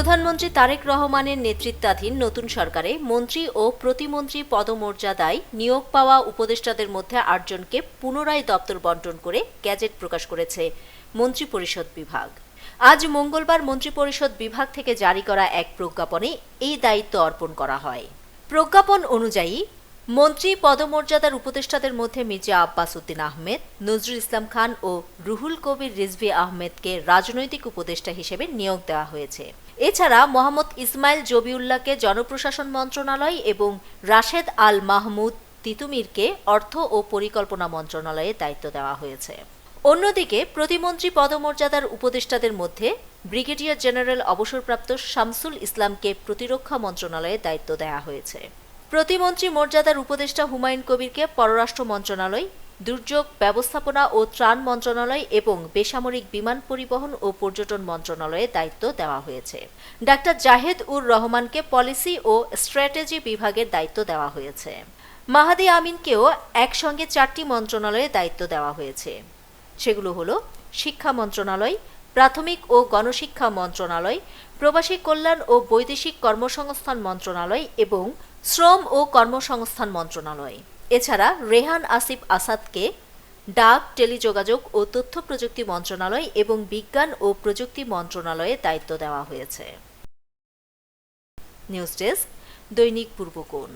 প্রধানমন্ত্রী তারেক রহমানের নেতৃত্বাধীন নতুন সরকারে মন্ত্রী ও প্রতিমন্ত্রী পদমর্যাদায় নিয়োগ পাওয়া উপদেষ্টাদের মধ্যে ৮ জনকে পুনরায় দপ্তর বণ্টন করে গ্যাজেট প্রকাশ করেছে মন্ত্রিপরিষদ বিভাগ। আজ মঙ্গলবার মন্ত্রিপরিষদ বিভাগ থেকে জারি করা এক প্রজ্ঞাপনে এই দায়িত্ব অর্পণ করা হয়। প্রজ্ঞাপন অনুযায়ী মন্ত্রী পদমর্যাদার উপদেষ্টাদের মধ্যে মির্জা আব্বাস উদ্দিন আহমেদ, নজরুল ইসলাম খান ও রুহুল কবির রিজভী আহমেদকে রাজনৈতিক উপদেষ্টা হিসেবে নিয়োগ দেওয়া হয়েছে। এছাড়া মোহাম্মদ ইসমাইল জবিউল্লাহকে জনপ্রশাসন মন্ত্রণালয় এবং রাশেদ আল মাহমুদ তিতুমিরকে অর্থ ও পরিকল্পনা মন্ত্রণালয়ে দায়িত্ব দেওয়া হয়েছে। অন্যদিকে প্রতিমন্ত্রী পদমর্যাদার উপদেষ্টাদের মধ্যে ব্রিগেডিয়ার জেনারেল অবসরপ্রাপ্ত শামসুল ইসলামকে প্রতিরক্ষা মন্ত্রণালয়ে দায়িত্ব দেওয়া হয়েছে। প্রতিমন্ত্রী মর্যাদার উপদেষ্টা হুমায়ুন কবিরকে পররাষ্ট্র মন্ত্রণালয়, দুর্যোগ ব্যবস্থাপনা ও ত্রাণ মন্ত্রণালয় এবং বেসামরিক বিমান পরিবহন ও পর্যটন মন্ত্রণালয়ে দায়িত্ব দেওয়া হয়েছে। ডাক্তার জাহেদ উর রহমানকে পলিসি ও স্ট্র্যাটেজি বিভাগের দায়িত্ব দেওয়া হয়েছে। মাহাদি আমিনকেও একসঙ্গে 4টি মন্ত্রণালয়ে দায়িত্ব দেওয়া হয়েছে। সেগুলো হলো শিক্ষা মন্ত্রণালয়, প্রাথমিক ও গণশিক্ষা মন্ত্রণালয়, প্রবাসী কল্যাণ ও বৈদেশিক কর্মসংস্থান মন্ত্রণালয় এবং শ্রম ও কর্মসংস্থান মন্ত্রণালয়। এছাড়া রেহান আসিফ আসাদকে ডাক, টেলিযোগাযোগ ও তথ্য প্রযুক্তি মন্ত্রণালয় এবং বিজ্ঞান ও প্রযুক্তি মন্ত্রণালয়ে দায়িত্ব দেওয়া হয়েছে। নিউজ ডেস্ক, দৈনিক পূর্বকোণ।